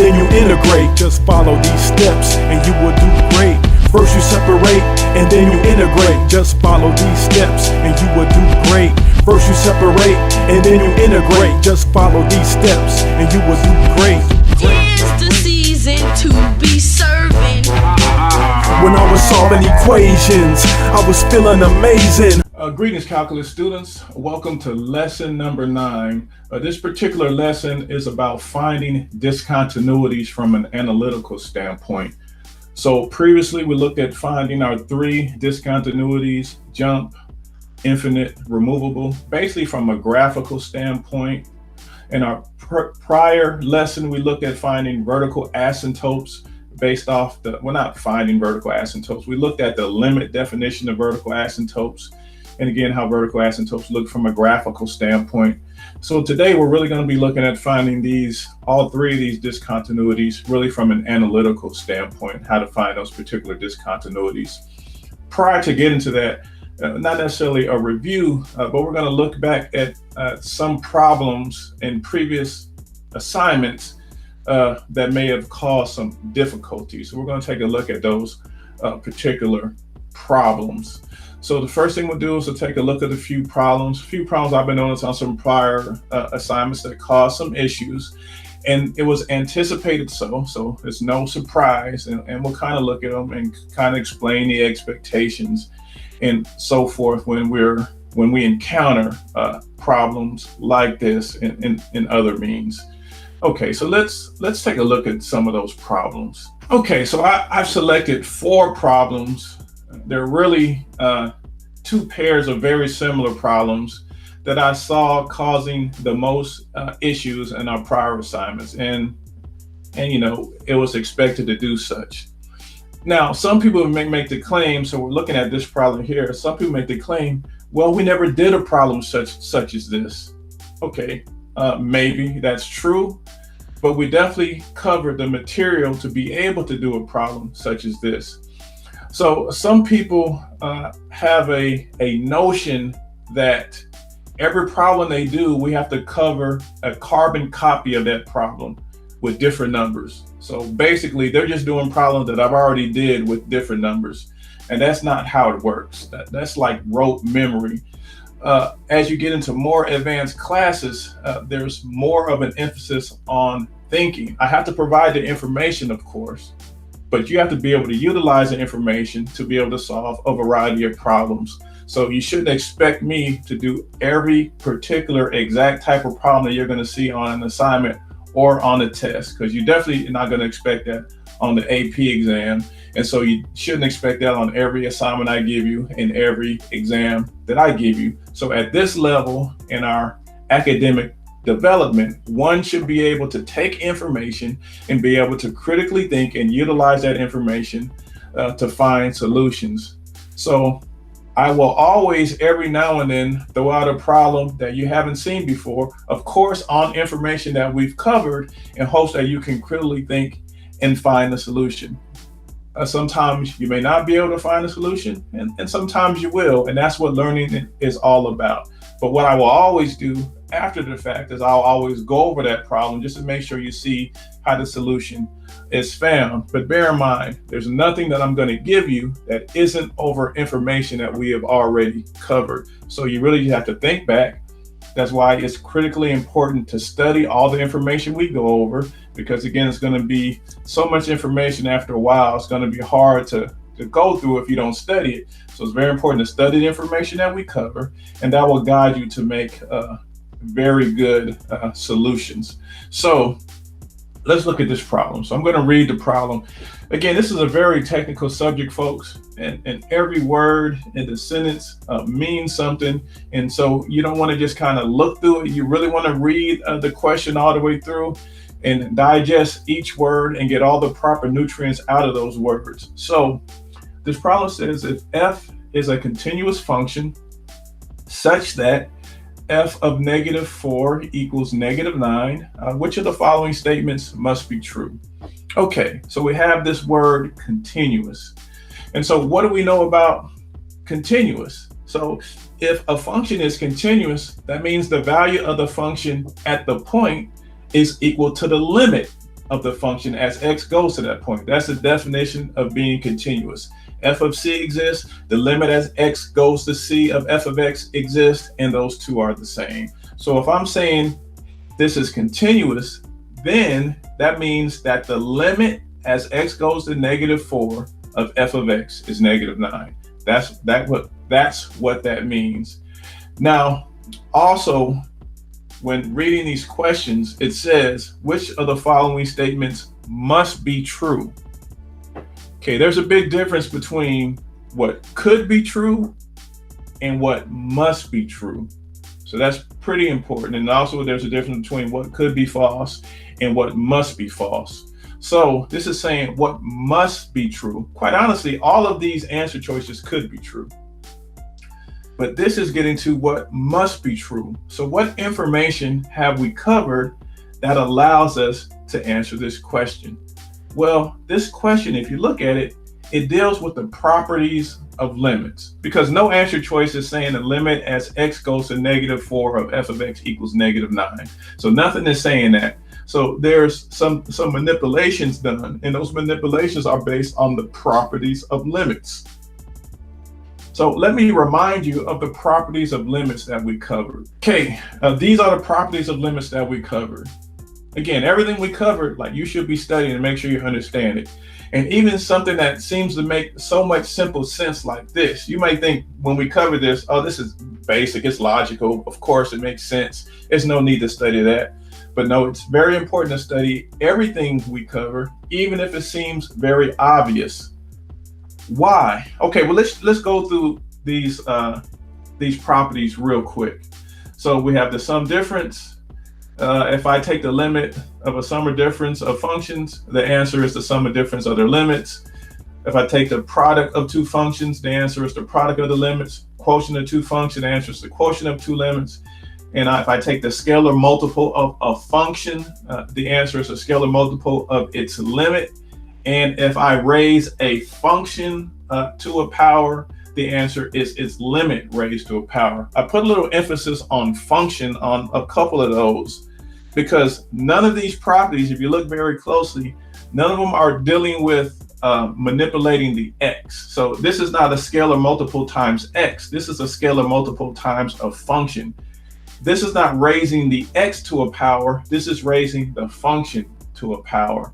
then you integrate. Just follow these steps and you will do great. First you separate and then you integrate. Just follow these steps and you will do great. First you separate and then you integrate. Just follow these steps and you will do great. Tis the season to be serving. When I was solving equations, I was feeling amazing. Greetings, calculus students. Welcome to lesson number 9. This particular lesson is about finding discontinuities from an analytical standpoint. So previously we looked at finding our 3 discontinuities: jump, infinite, removable, basically from a graphical standpoint. In our prior lesson, we looked at finding vertical asymptotes based off not finding vertical asymptotes. We looked at the limit definition of vertical asymptotes, and again, how vertical asymptotes look from a graphical standpoint. So today we're really going to be looking at finding all 3 of these discontinuities really from an analytical standpoint, how to find those particular discontinuities. Prior to getting to that, not necessarily a review, but we're going to look back at some problems in previous assignments that may have caused some difficulties. So we're going to take a look at those particular problems. So the first thing we'll do is to take a look at a few problems I've been noticing on some prior assignments that caused some issues, and it was anticipated, so it's no surprise, and we'll kind of look at them and kind of explain the expectations and so forth when we encounter problems like this in other means. Okay, so let's take a look at some of those problems. Okay, so I've selected 4 problems. They're really 2 pairs of very similar problems that I saw causing the most issues in our prior assignments, and you know, it was expected to do such. Now, some people may make the claim, so we're looking at this problem here. Some people make the claim, well, we never did a problem such as this. Okay, maybe that's true, but we definitely covered the material to be able to do a problem such as this. So some people have a notion that every problem they do, we have to cover a carbon copy of that problem with different numbers. So basically, they're just doing problems that I've already did with different numbers. And that's not how it works. That's like rote memory. As you get into more advanced classes, there's more of an emphasis on thinking. I have to provide the information, of course, but you have to be able to utilize the information to be able to solve a variety of problems. So you shouldn't expect me to do every particular exact type of problem that you're going to see on an assignment or on a test, because you definitely are not going to expect that on the AP exam. And so you shouldn't expect that on every assignment I give you and every exam that I give you. So at this level in our academic development, one should be able to take information and be able to critically think and utilize that information to find solutions. So I will always, every now and then, throw out a problem that you haven't seen before, of course, on information that we've covered, in hopes that you can critically think and find the solution. Sometimes you may not be able to find a solution, and sometimes you will, and that's what learning is all about. But what I will always do after the fact is I'll always go over that problem just to make sure you see how the solution is found. But bear in mind, there's nothing that I'm going to give you that isn't over information that we have already covered. So you really have to think back. That's why it's critically important to study all the information we go over, because again, it's going to be so much information after a while. It's going to be hard to go through if you don't study it. So it's very important to study the information that we cover, and that will guide you to make very good solutions. So let's look at this problem. So I'm going to read the problem. Again, this is a very technical subject, folks, and every word in the sentence means something. And so you don't want to just kind of look through it. You really want to read the question all the way through and digest each word and get all the proper nutrients out of those words. So this problem says if f is a continuous function such that f of -4 equals -9, which of the following statements must be true? Okay, so we have this word continuous. And so what do we know about continuous? So if a function is continuous, that means the value of the function at the point is equal to the limit of the function as x goes to that point. That's the definition of being continuous. F of c exists, the limit as x goes to c of f of x exists, and those two are the same. So if I'm saying this is continuous, then that means that the limit as x goes to -4 of f of x is -9. That's what that means. Now, also, when reading these questions, it says, which of the following statements must be true? Okay, there's a big difference between what could be true and what must be true. So that's pretty important. And also there's a difference between what could be false and what must be false. So this is saying what must be true. Quite honestly, all of these answer choices could be true. But this is getting to what must be true. So what information have we covered that allows us to answer this question? Well, this question, if you look at it, it deals with the properties of limits, because no answer choice is saying the limit as x goes to -4 of f of x equals -9. So nothing is saying that. So there's some manipulations done, and those manipulations are based on the properties of limits. So let me remind you of the properties of limits that we covered. Okay, these are the properties of limits that we covered. Again, everything we covered, like, you should be studying to make sure you understand it. And even something that seems to make so much simple sense like this, you might think when we cover this, oh, this is basic, it's logical, of course it makes sense, there's no need to study that. But no, it's very important to study everything we cover, even if it seems very obvious. Why? Okay, well, let's go through these properties real quick. So we have the sum difference. If I take the limit of a sum or difference of functions, the answer is the sum or difference of their limits. If I take the product of two functions, the answer is the product of the limits. Quotient of two functions, the answer is the quotient of two limits. And if I take the scalar multiple of a function, the answer is a scalar multiple of its limit. And if I raise a function to a power, the answer is its limit raised to a power. I put a little emphasis on function on a couple of those, because none of these properties, if you look very closely, none of them are dealing with manipulating the x. So this is not a scalar multiple times x. This is a scalar multiple times a function. This is not raising the x to a power. This is raising the function to a power.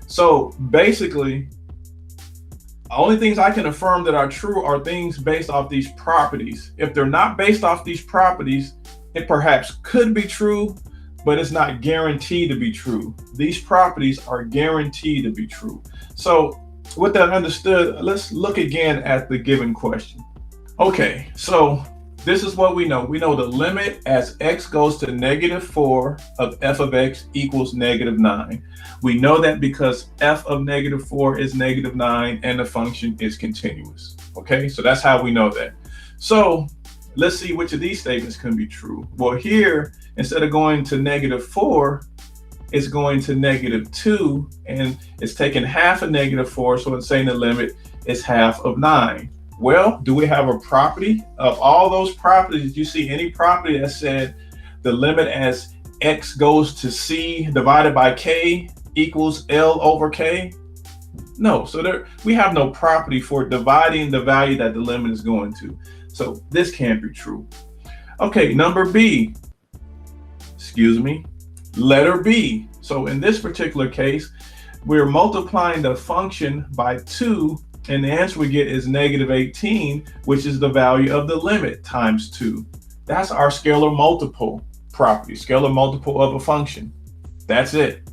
So basically, the only things I can affirm that are true are things based off these properties. If they're not based off these properties, it perhaps could be true, but it's not guaranteed to be true. These properties are guaranteed to be true. So with that understood, let's look again at the given question. Okay, so this is what we know. We know the limit as x goes to -4 of f of x equals -9. We know that because f of -4 is -9 and the function is continuous. Okay, so that's how we know that. So let's see which of these statements can be true. Well, here, instead of going to -4, it's going to -2, and it's taking half of -4, so it's saying the limit is half of 9. Well, do we have a property? Of all those properties, did you see any property that said the limit as x goes to c divided by k equals L over k? No, so we have no property for dividing the value that the limit is going to. So this can't be true. Okay, number B, letter B. So in this particular case, we're multiplying the function by 2, and the answer we get is -18, which is the value of the limit times 2. That's our scalar multiple property, scalar multiple of a function. That's it.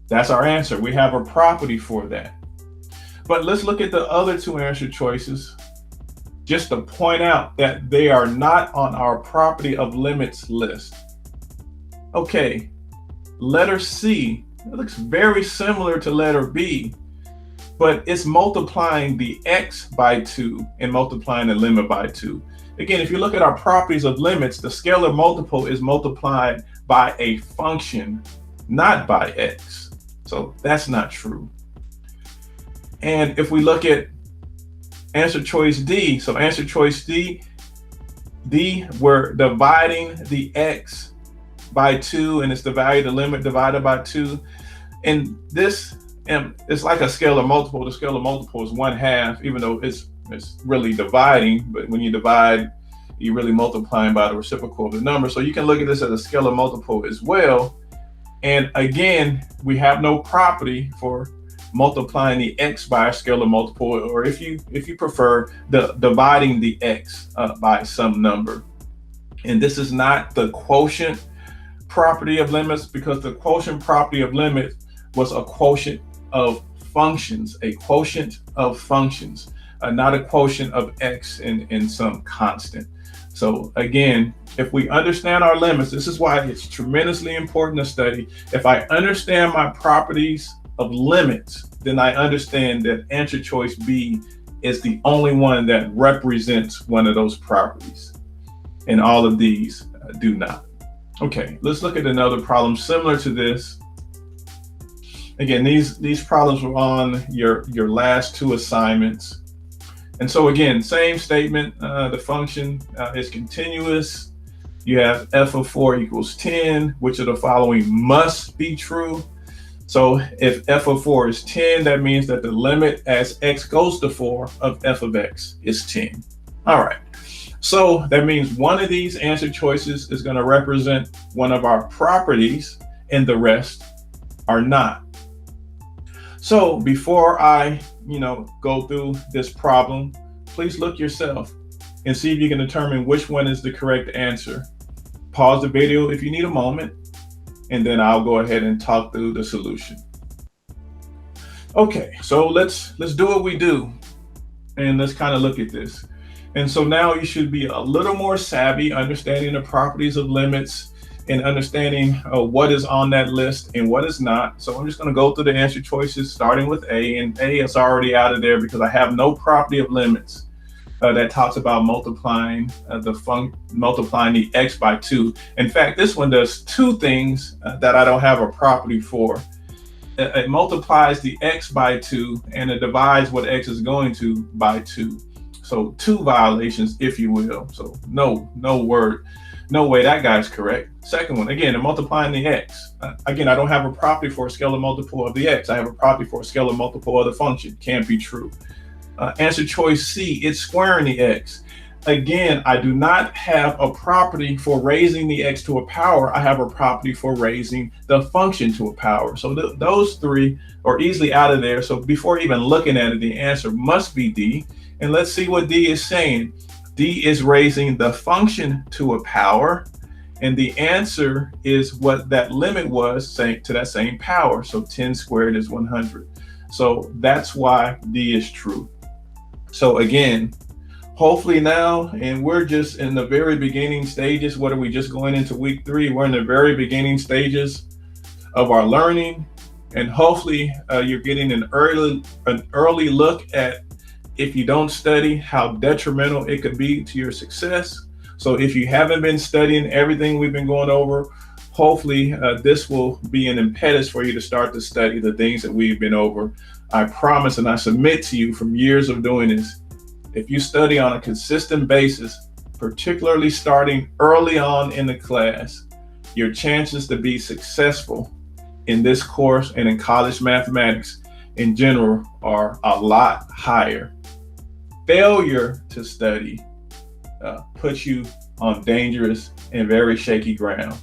That's our answer. We have a property for that. But let's look at the other two answer choices, just to point out that they are not on our property of limits list. Okay, letter C, it looks very similar to letter B, but it's multiplying the x by 2 and multiplying the limit by 2. Again, if you look at our properties of limits, the scalar multiple is multiplied by a function, not by x. So that's not true. And if we look at answer choice D, so answer choice D, we're dividing the x by 2, and it's the value of the limit divided by 2. And this, it's like a scalar multiple. The scalar multiple is 1/2, even though it's really dividing, but when you divide, you're really multiplying by the reciprocal of the number. So you can look at this as a scalar multiple as well. And again, we have no property for multiplying the x by a scalar multiple, or if you prefer, dividing the x by some number. And this is not the quotient property of limits, because the quotient property of limits was a quotient of functions, not a quotient of x in some constant. So again, if we understand our limits, this is why it's tremendously important to study. If I understand my properties of limits, then I understand that answer choice B is the only one that represents one of those properties. And all of these do not. Okay, let's look at another problem similar to this. Again, these problems were on your last 2 assignments. And so again, same statement, the function is continuous. You have f of 4 equals 10, which of the following must be true. So if f of 4 is 10, that means that the limit as x goes to 4 of f of x is 10. All right, so that means one of these answer choices is going to represent one of our properties and the rest are not. So before I go through this problem, please look yourself and see if you can determine which one is the correct answer. Pause the video if you need a moment, and then I'll go ahead and talk through the solution. Okay, so let's do what we do, and let's kind of look at this. And so now you should be a little more savvy, understanding the properties of limits and understanding what is on that list and what is not. So I'm just going to go through the answer choices, starting with A, and A is already out of there because I have no property of limits that talks about multiplying the x by 2. In fact, this one does 2 things that I don't have a property for. It multiplies the x by 2 and it divides what x is going to by 2. So 2 violations, if you will. So no way that guy's correct. Second one, again, multiplying the x. Again, I don't have a property for a scalar multiple of the x. I have a property for a scalar multiple of the function. Can't be true. Answer choice C, it's squaring the x. Again, I do not have a property for raising the x to a power. I have a property for raising the function to a power. So those 3 are easily out of there. So before even looking at it, the answer must be D. And let's see what D is saying. D is raising the function to a power, and the answer is what that limit was, saying to that same power. So 10 squared is 100. So that's why D is true. So again, hopefully now, and we're just in the very beginning stages. What are we just going into week 3? We're in the very beginning stages of our learning, and hopefully you're getting an early look at, if you don't study, how detrimental it could be to your success. So if you haven't been studying everything we've been going over, hopefully this will be an impetus for you to start to study the things that we've been over. I promise and I submit to you from years of doing this, if you study on a consistent basis, particularly starting early on in the class, your chances to be successful in this course and in college mathematics in general are a lot higher. Failure to study puts you on dangerous and very shaky ground.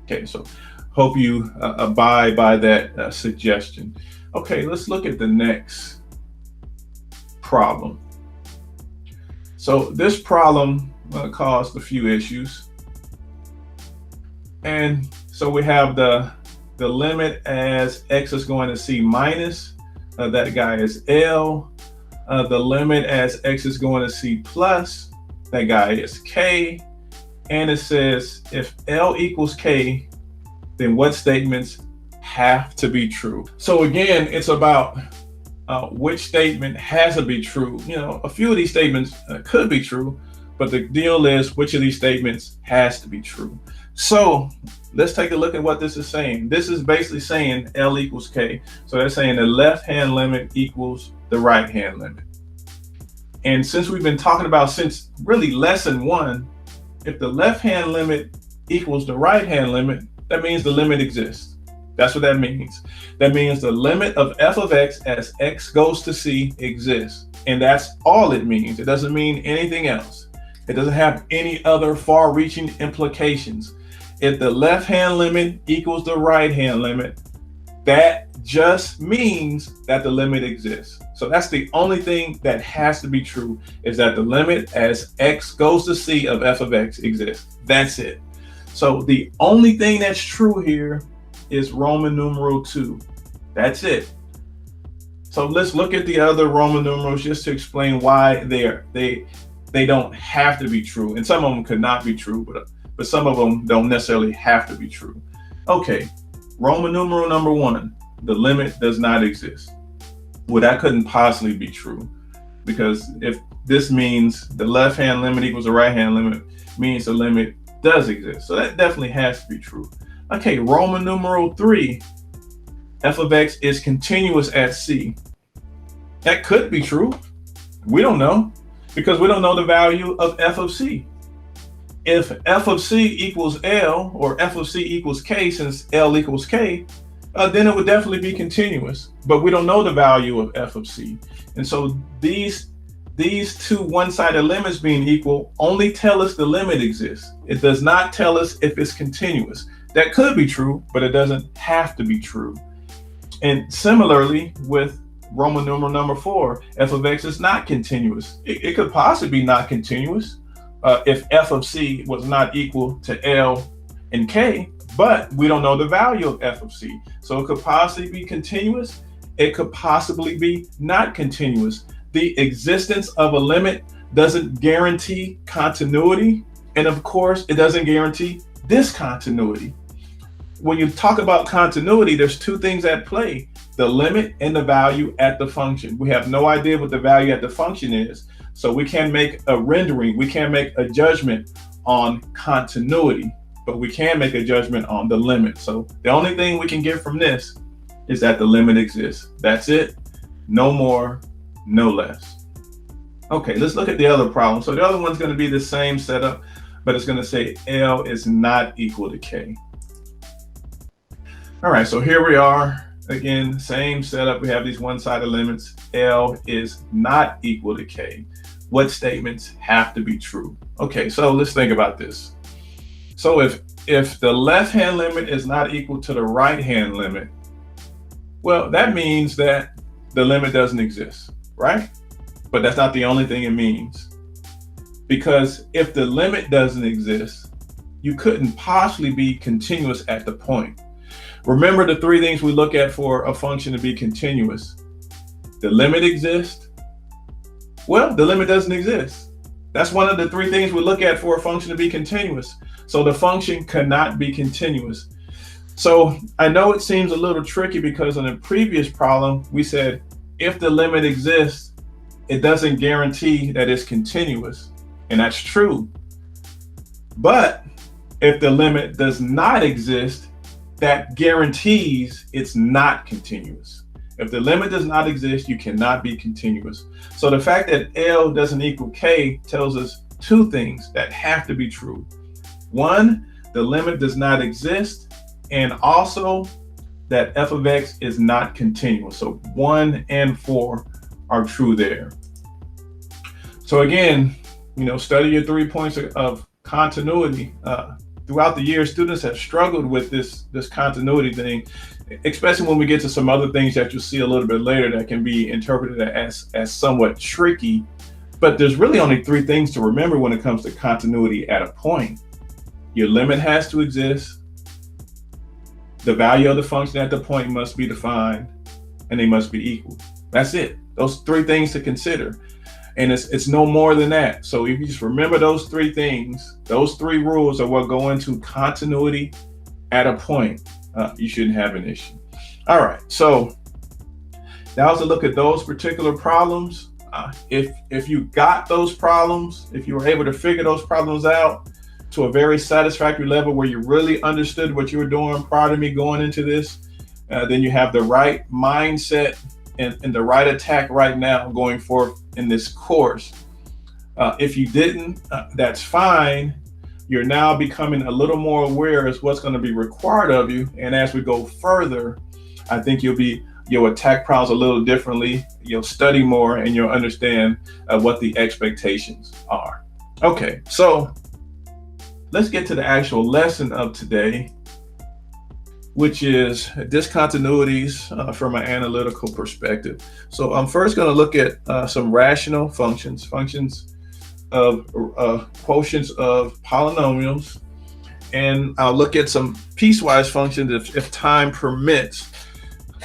Okay, so hope you abide by that suggestion. Okay, let's look at the next problem. So this problem caused a few issues. And so we have the limit as x is going to C minus, that guy is L. The limit as x is going to C plus, that guy is K. And it says if L equals K, then what statements have to be true? So again, it's about which statement has to be true. A few of these statements could be true, but the deal is which of these statements has to be true. So let's take a look at what this is saying. This is basically saying L equals K. So that's saying the left-hand limit equals the right-hand limit. And since we've been talking about since really lesson 1, if the left-hand limit equals the right-hand limit, that means the limit exists. That's what that means. That means the limit of f of x as x goes to c exists. And that's all it means. It doesn't mean anything else. It doesn't have any other far-reaching implications. If the left-hand limit equals the right-hand limit, that just means that the limit exists. So that's the only thing that has to be true, is that the limit as x goes to c of f of x exists. That's it. So the only thing that's true here is Roman numeral 2. That's it. So let's look at the other Roman numerals just to explain why they don't have to be true. And some of them could not be true, but some of them don't necessarily have to be true. Okay, Roman numeral number 1, the limit does not exist. Well, that couldn't possibly be true, because if this means the left-hand limit equals the right-hand limit, means the limit does exist. So that definitely has to be true. Okay, Roman numeral 3, f of x is continuous at c. That could be true. We don't know, because we don't know the value of f of c. If f of c equals L, or f of c equals k, since L equals k, then it would definitely be continuous. But we don't know the value of f of c. And so these two one-sided limits being equal only tell us the limit exists. It does not tell us if it's continuous. That could be true, but it doesn't have to be true. And similarly with Roman numeral number 4, f of x is not continuous. It could possibly be not continuous if f of c was not equal to L and k, but we don't know the value of f of c. So it could possibly be continuous. It could possibly be not continuous. The existence of a limit doesn't guarantee continuity. And of course, it doesn't guarantee discontinuity. When you talk about continuity, there's two things at play: the limit and the value at the function. We have no idea what the value at the function is, so we can't make a rendering, we can't make a judgment on continuity, but we can make a judgment on the limit. So the only thing we can get from this is that the limit exists. That's it. No more, no less. Okay, let's look at the other problem. So the other one's going to be the same setup, but it's going to say L is not equal to K. All right, so here we are. Again, same setup. We have these one-sided limits. L is not equal to K. What statements have to be true? Okay, so let's think about this. So if the left-hand limit is not equal to the right-hand limit, well, that means that the limit doesn't exist, right? But that's not the only thing it means. Because if the limit doesn't exist, you couldn't possibly be continuous at the point. Remember the three things we look at for a function to be continuous. The limit exists. Well, the limit doesn't exist. That's one of the three things we look at for a function to be continuous. So the function cannot be continuous. So I know it seems a little tricky because in the previous problem, we said if the limit exists, it doesn't guarantee that it's continuous. And that's true. But if the limit does not exist, that guarantees it's not continuous. If the limit does not exist, you cannot be continuous. So the fact that L doesn't equal K tells us two things that have to be true. One, the limit does not exist, and also that f of x is not continuous. So 1 and 4 are true there. So again, study your 3 points of continuity. Throughout the years, students have struggled with this continuity thing, especially when we get to some other things that you'll see a little bit later that can be interpreted as somewhat tricky. But there's really only 3 things to remember when it comes to continuity at a point. Your limit has to exist, the value of the function at the point must be defined, and they must be equal. That's it. Those 3 things to consider. And it's no more than that. So if you just remember those 3 things, those 3 rules are what go into continuity at a point. You shouldn't have an issue. All right, so that was a look at those particular problems. If you got those problems, if you were able to figure those problems out to a very satisfactory level where you really understood what you were doing prior to me going into this, then you have the right mindset and the right attack right now going forth in this course. If you didn't, that's fine, You're now becoming a little more aware as what's going to be required of you. And as we go further, I think you'll attack problems a little differently. You'll study more and you'll understand what the expectations are. Okay, so let's get to the actual lesson of today, which is discontinuities from an analytical perspective. So I'm first going to look at some rational functions of quotients of polynomials, and I'll look at some piecewise functions if time permits.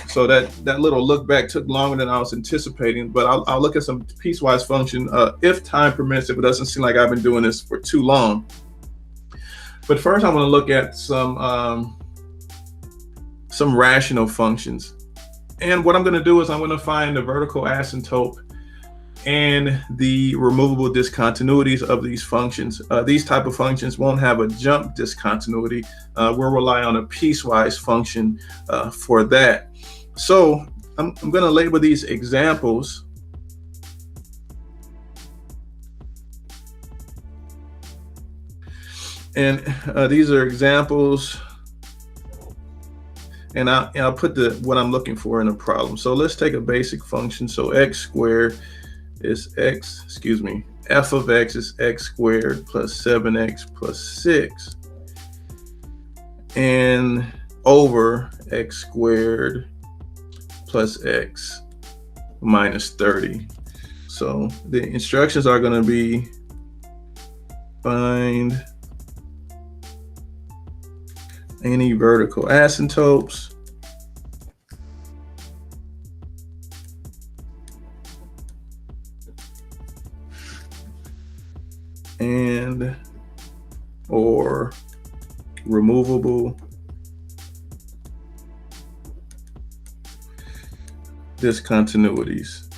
So that little look back took longer than I was anticipating, but I'll look at some piecewise function if time permits, if it doesn't seem like I've been doing this for too long. But first I'm going to look at some rational functions. And what I'm going to do is I'm going to find the vertical asymptote and the removable discontinuities of these functions. These type of functions won't have a jump discontinuity. We'll rely on a piecewise function for that. So I'm going to label these examples. And these are examples. And I'll put what I'm looking for in a problem. So let's take a basic function. So x squared is f of x is x squared plus 7x plus 6 and over x squared plus x minus 30. So the instructions are going to be find any vertical asymptotes and or removable discontinuities.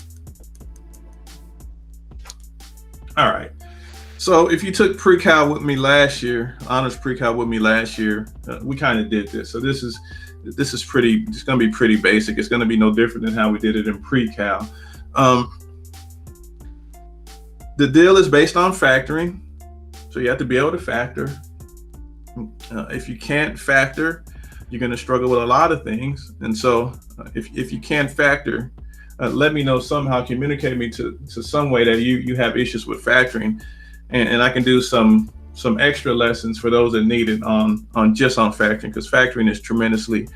All right. So if you took pre-cal with me last year, honors pre-cal with me last year, we kind of did this. So this is pretty. It's going to be pretty basic. It's going to be no different than how we did it in pre-cal. The deal is based on factoring, so you have to be able to factor. If you can't factor, you're going to struggle with a lot of things. And so if you can't factor, let me know somehow, communicate me to some way that you have issues with factoring, and I can do some extra lessons for those that need it on factoring, because factoring is tremendously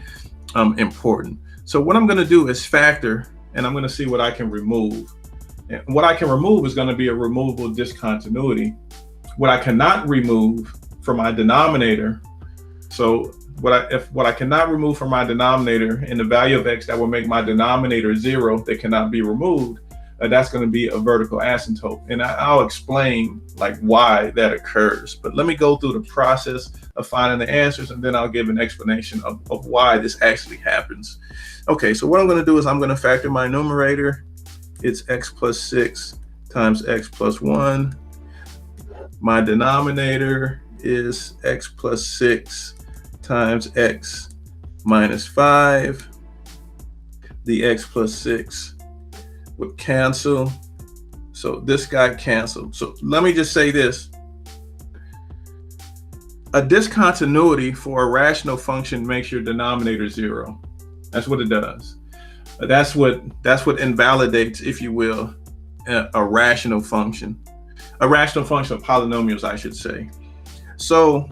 important. So what I'm going to do is factor, and I'm going to see what I can remove. And what I can remove is going to be a removable discontinuity. What I cannot remove from my denominator, so what I cannot remove from my denominator in the value of x that will make my denominator 0, that cannot be removed, that's going to be a vertical asymptote. And I'll explain like why that occurs. But let me go through the process of finding the answers, and then I'll give an explanation of why this actually happens. Okay, so what I'm going to do is I'm going to factor my numerator. It's x plus 6 times x plus 1. My denominator is x plus 6 times x minus 5. The x plus 6 would cancel. So this guy canceled. So let me just say this. A discontinuity for a rational function makes your denominator 0. That's what it does. That's what invalidates, if you will, a rational function. A rational function of polynomials, I should say. So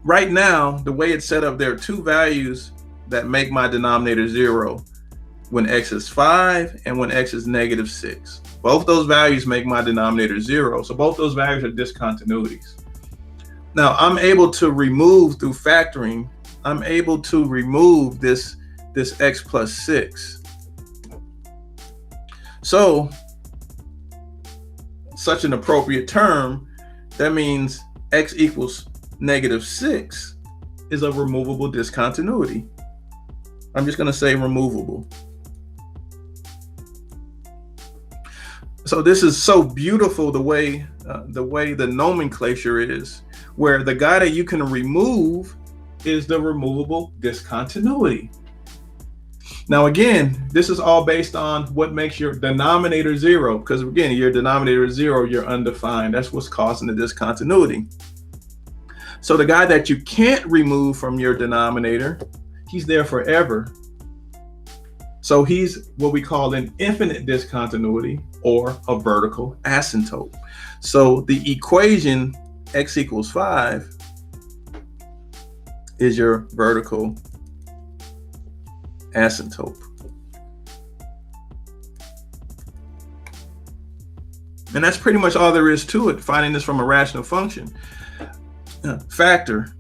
right now, the way it's set up, there are two values that make my denominator 0 when x is 5 and when x is negative 6. Both those values make my denominator 0. So both those values are discontinuities. Now I'm able to remove, through factoring, I'm able to remove this x plus 6. So such an appropriate term, that means x equals negative 6 is a removable discontinuity. I'm just going to say removable. So this is so beautiful, the way the nomenclature is, where the guy that you can remove is the removable discontinuity. Now, again, this is all based on what makes your denominator zero, because again, your denominator is zero, you're undefined. That's what's causing the discontinuity. So the guy that you can't remove from your denominator, he's there forever. So he's what we call an infinite discontinuity or a vertical asymptote. So the equation x equals 5 is your vertical asymptote. And that's pretty much all there is to it, finding this from a rational function. Factor.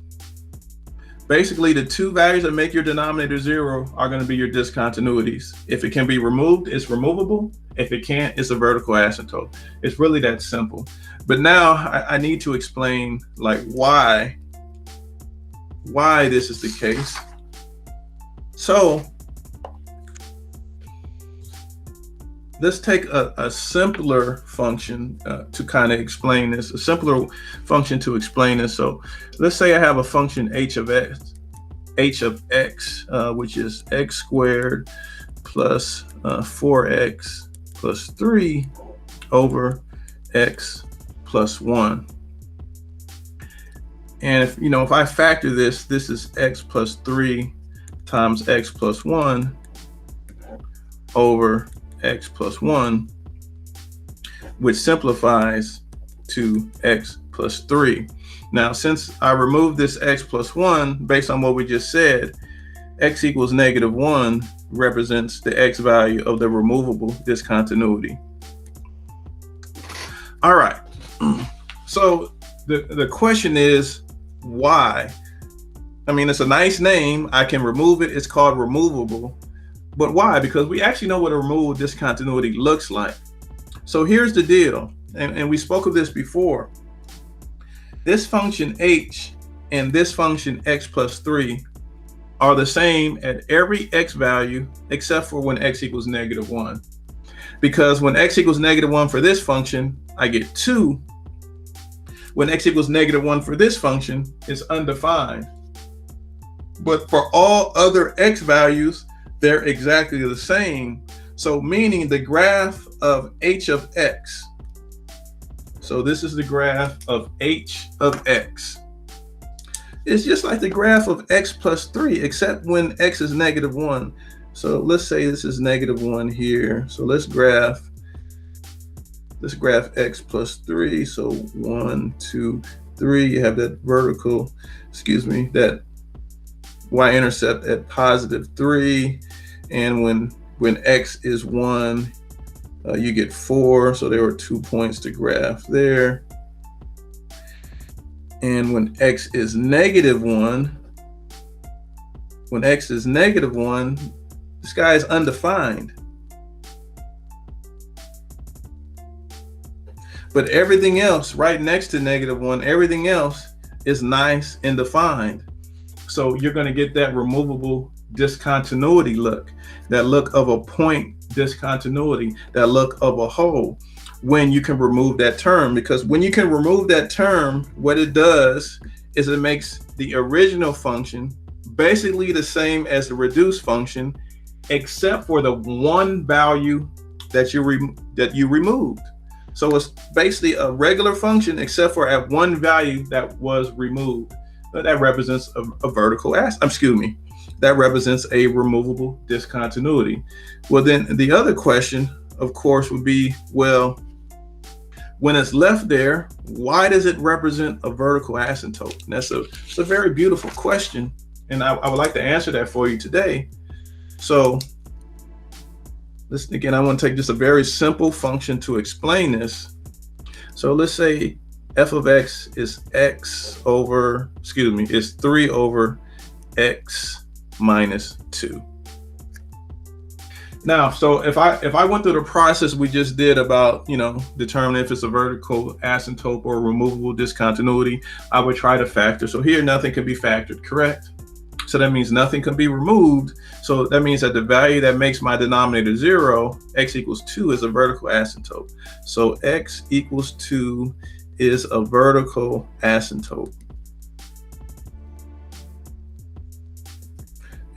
Basically, the two values that make your denominator zero are going to be your discontinuities. If it can be removed, it's removable. If it can't, it's a vertical asymptote. It's really that simple. But now I need to explain like why this is the case. So let's take a simpler function to kind of explain this, a simpler function to explain this. So let's say I have a function h of x, which is x squared plus 4x plus 3 over x plus 1. And if I factor this is x plus 3 times x plus 1 over x plus 1, which simplifies to x plus 3. Now, since I removed this x plus 1, based on what we just said, x equals -1 represents the x value of the removable discontinuity. All right. So the question is, why? I mean, it's a nice name. I can remove it. It's called removable. But why? Because we actually know what a removable discontinuity looks like. So here's the deal, and we spoke of this before. This function h and this function x plus 3 are the same at every x value except for when x equals -1. Because when x equals -1 for this function, I get 2. When x equals -1 for this function, it's undefined. But for all other x values, they're exactly the same. So meaning the graph of h of x. So this is the graph of h of x. It's just like the graph of x plus 3, except when x is -1. So let's say this is -1 here. So let's graph x plus 3. So 1, 2, 3. You have that vertical, that y-intercept at +3, and when x is 1, you get 4. So there were 2 points to graph there. And when x is -1, this guy is undefined. But everything else right next to -1, everything else is nice and defined. So you're going to get that removable discontinuity look, that look of a point discontinuity, that look of a hole, when you can remove that term. Because when you can remove that term, what it does is it makes the original function basically the same as the reduced function, except for the one value that you removed. So it's basically a regular function except for at one value that was removed. But that represents a vertical that represents a removable discontinuity. Well, then the other question, of course, would be, well, when it's left there, why does it represent a vertical asymptote? And it's a very beautiful question, and I would like to answer that for you today. So listen again, I want to take just a very simple function to explain this. So let's say f of x is is 3 over x minus 2. Now, so if I went through the process we just did about, determining if it's a vertical asymptote or removable discontinuity, I would try to factor. So here, nothing can be factored, correct? So that means nothing can be removed. So that means that the value that makes my denominator 0, x equals 2, is a vertical asymptote. So x equals 2 is a vertical asymptote.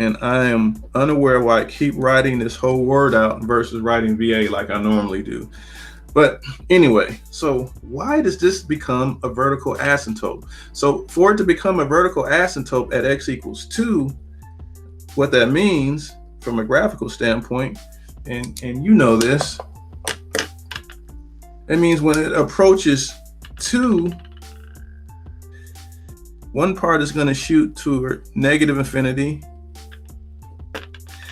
and I am unaware why I keep writing this whole word out versus writing VA like I normally do. But anyway, so why does this become a vertical asymptote? So for it to become a vertical asymptote at x equals 2, what that means from a graphical standpoint, and you know this, it means when it approaches 2, one part is going to shoot toward negative infinity.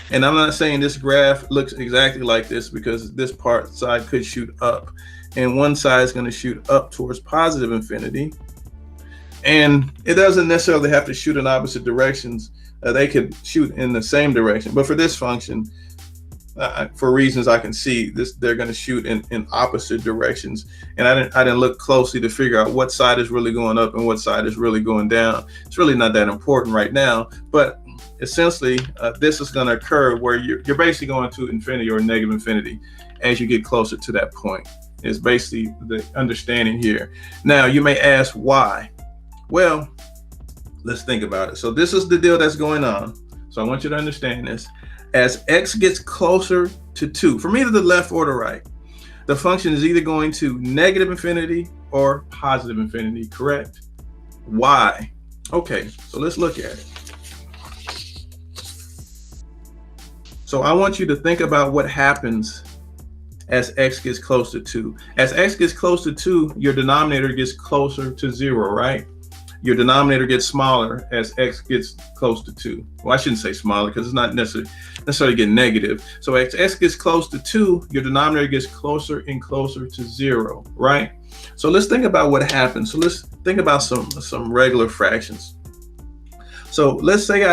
And I'm not saying this graph looks exactly like this, because this part side could shoot up, and one side is going to shoot up towards positive infinity. And it doesn't necessarily have to shoot in opposite directions. They could shoot in the same direction, but for this function, for reasons I can see, they're going to shoot in opposite directions. And I didn't look closely to figure out what side is really going up and what side is really going down. It's really not that important right now, but essentially this is going to occur where you're basically going to infinity or negative infinity as you get closer to that point. Is basically the understanding here. Now you may ask why. Well, let's think about it. So this is the deal that's going on. So I want you to understand this. As x gets closer to 2, from either the left or the right, the function is either going to negative infinity or positive infinity, correct? Why? Okay, so let's look at it. So I want you to think about what happens as x gets close to 2. As x gets close to 2, your denominator gets closer to 0, right? Your denominator gets smaller as x gets close to 2. Well, I shouldn't say smaller because it's not necessarily get negative. So as x gets close to 2, your denominator gets closer and closer to 0, right? So let's think about what happens. So let's think about some regular fractions. So let's say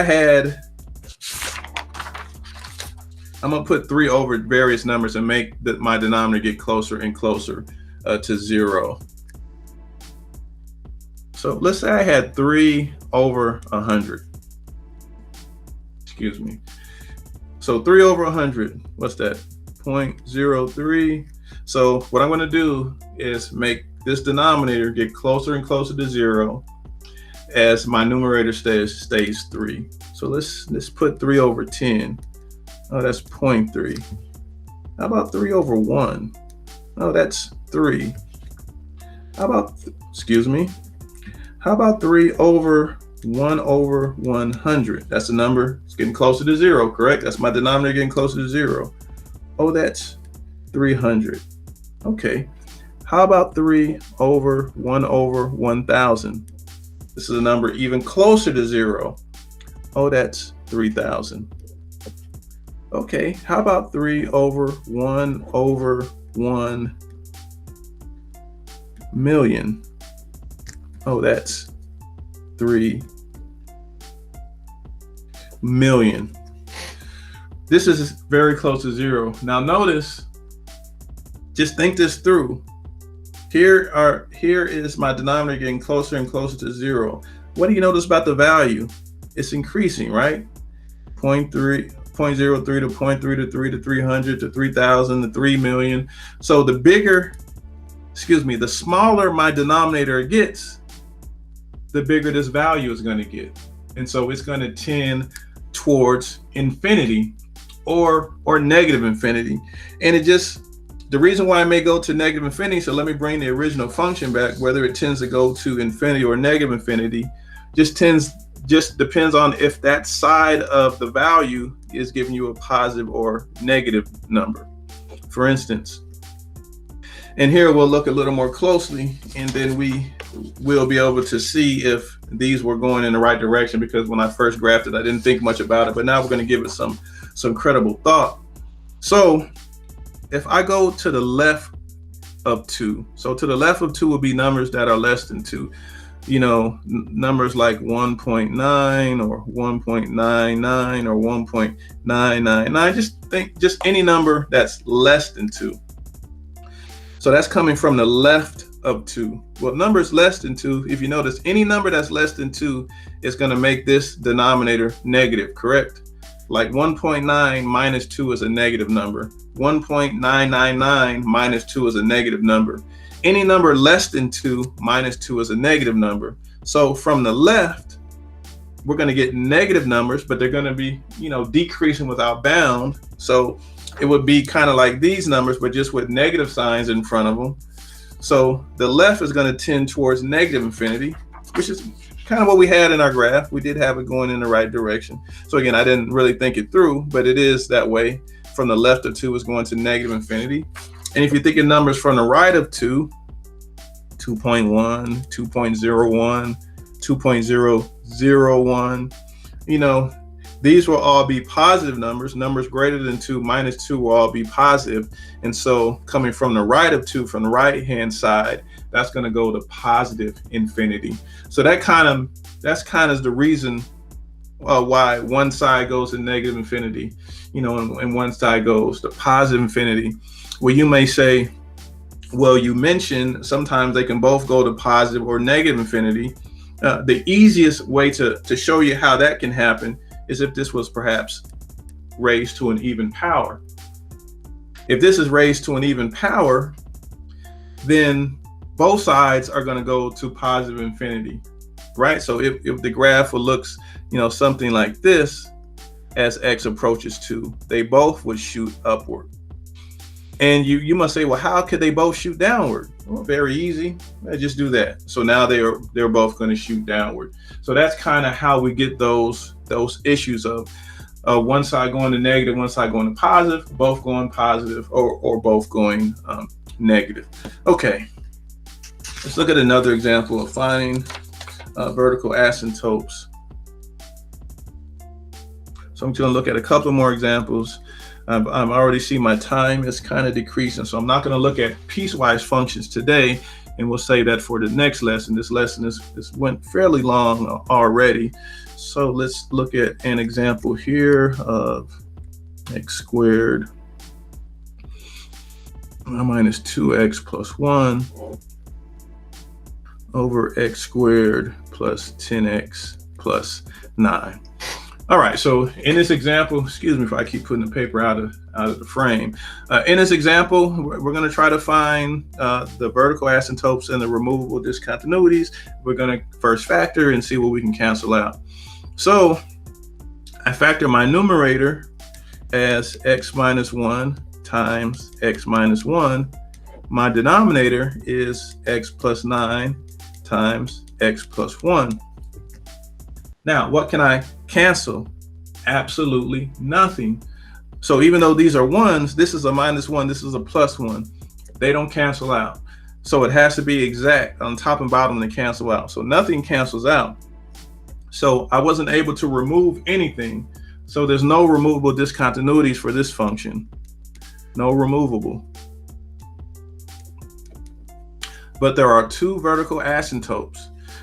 I'm gonna put 3 over various numbers and make my denominator get closer and closer to 0. So let's say I had 3 over 100. Excuse me. So 3 over 100, what's that? 0.03. So what I'm going to do is make this denominator get closer and closer to 0 as my numerator stays 3. So let's put 3 over 10. Oh, that's 0.3. How about 3 over 1? Oh, that's 3. How about, how about 3 over 1 over 100? That's the number. It's getting closer to 0, correct? That's my denominator getting closer to 0. Oh, that's 300. Okay. How about 3 over 1 over 1,000? This is a number even closer to 0. Oh, that's 3,000. Okay. How about 3 over 1 over 1 million? Oh, that's 3 million. This is very close to 0. Now notice, just think this through. Here is my denominator getting closer and closer to 0. What do you notice about the value? It's increasing, right? 0.03 to 0.3 to 3 to 300 to 3,000 to 3 million. So the smaller my denominator gets, the bigger this value is going to get. And so it's going to tend towards infinity or negative infinity. And the reason why I may go to negative infinity, so let me bring the original function back, whether it tends to go to infinity or negative infinity, just depends on if that side of the value is giving you a positive or negative number. For instance, and here we'll look a little more closely, and then we'll be able to see if these were going in the right direction, because when I first graphed it, I didn't think much about it, but now we're going to give it some credible thought. So if I go to the left of 2, so to the left of 2 will be numbers that are less than 2. You know, numbers like 1.9 or 1.99 or 1.999. Just any number that's less than 2. So that's coming from the left of 2. Well, numbers less than 2, if you notice, any number that's less than 2 is going to make this denominator negative, correct? Like 1.9 minus 2 is a negative number. 1.999 minus 2 is a negative number. Any number less than 2 minus 2 is a negative number. So from the left, we're going to get negative numbers, but they're going to be, decreasing without bound. So it would be kind of like these numbers, but just with negative signs in front of them. So the left is going to tend towards negative infinity, which is kind of what we had in our graph. We did have it going in the right direction. So again, I didn't really think it through, but it is that way. From the left of 2 is going to negative infinity. And if you're thinking numbers from the right of 2, 2.1, 2.01, 2.001, these will all be positive numbers. Numbers greater than 2 minus 2 will all be positive. And so coming from the right of 2, from the right hand side, that's going to go to positive infinity. So that's kind of the reason why one side goes to negative infinity, and one side goes to positive infinity. Well, you may say, well, you mentioned sometimes they can both go to positive or negative infinity. The easiest way to show you how that can happen is if this was perhaps raised to an even power. If this is raised to an even power, then both sides are going to go to positive infinity, right? So if the graph looks, something like this, as x approaches 2, they both would shoot upward. And you must say, well, how could they both shoot downward? Well, very easy. Just do that. So now they're both going to shoot downward. So that's kind of how we get those issues of one side going to negative, one side going to positive, both going positive, or both going negative. Okay, let's look at another example of finding vertical asymptotes. So I'm going to look at a couple more examples. I'm already see my time is kind of decreasing, so I'm not going to look at piecewise functions today, and we'll save that for the next lesson. This lesson is went fairly long already, so let's look at an example here of x squared minus 2x plus 1 over x squared plus 10x plus 9. All right, so in this example, excuse me if I keep putting the paper out of the frame. In this example, we're going to try to find the vertical asymptotes and the removable discontinuities. We're going to first factor and see what we can cancel out. So I factor my numerator as x minus 1 times x minus 1. My denominator is x plus 9 times x plus 1. Now, what can I cancel? Absolutely nothing. So even though these are ones, this is a minus 1, this is a plus 1. They don't cancel out. So it has to be exact on top and bottom to cancel out. So nothing cancels out. So I wasn't able to remove anything. So there's no removable discontinuities for this function. No removable. But there are two vertical asymptotes.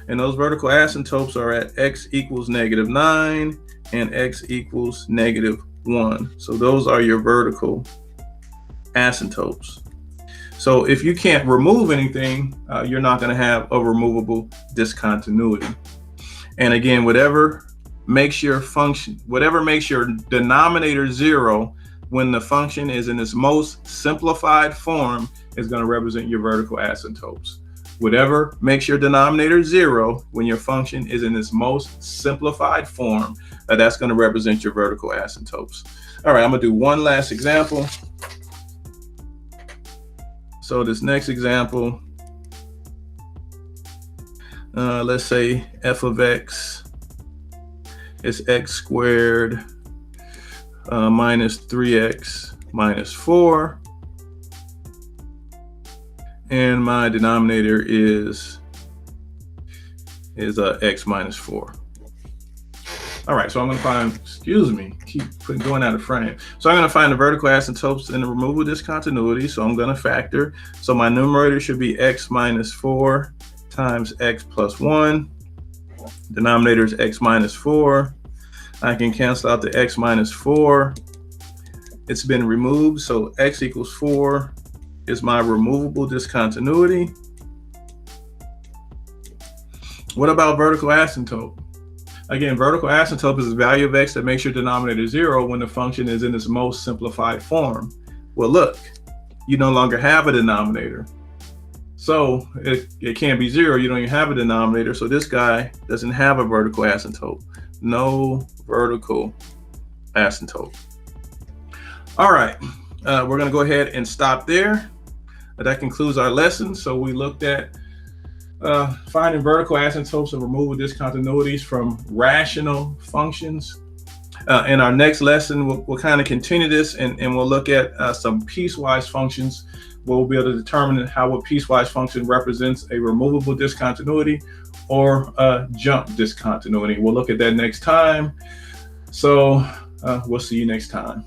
And those vertical asymptotes are at x equals negative 9 and x equals negative 1. So those are your vertical asymptotes. So if you can't remove anything, you're not going to have a removable discontinuity. And again, whatever makes your denominator 0 when the function is in its most simplified form is going to represent your vertical asymptotes. Whatever makes your denominator 0 when your function is in its most simplified form, that's going to represent your vertical asymptotes. All right, I'm going to do one last example. So this next example, let's say f of x is x squared minus 3x minus 4. And my denominator is x minus 4. All right, so I'm going to find, keep going out of frame. So I'm going to find the vertical asymptotes and the removable discontinuity. So I'm going to factor. So my numerator should be x minus 4 times x plus 1. Denominator is x minus 4. I can cancel out the x minus 4. It's been removed, so x equals 4 is my removable discontinuity. What about vertical asymptote? Again, vertical asymptote is the value of x that makes your denominator 0 when the function is in its most simplified form. Well, look, you no longer have a denominator. So it can't be 0. You don't even have a denominator. So this guy doesn't have a vertical asymptote. no vertical asymptote. All right, we're going to go ahead and stop there. That concludes our lesson. So we looked at finding vertical asymptotes and removable discontinuities from rational functions. In our next lesson, we'll kind of continue this and we'll look at some piecewise functions where we'll be able to determine how a piecewise function represents a removable discontinuity or a jump discontinuity. We'll look at that next time. So we'll see you next time.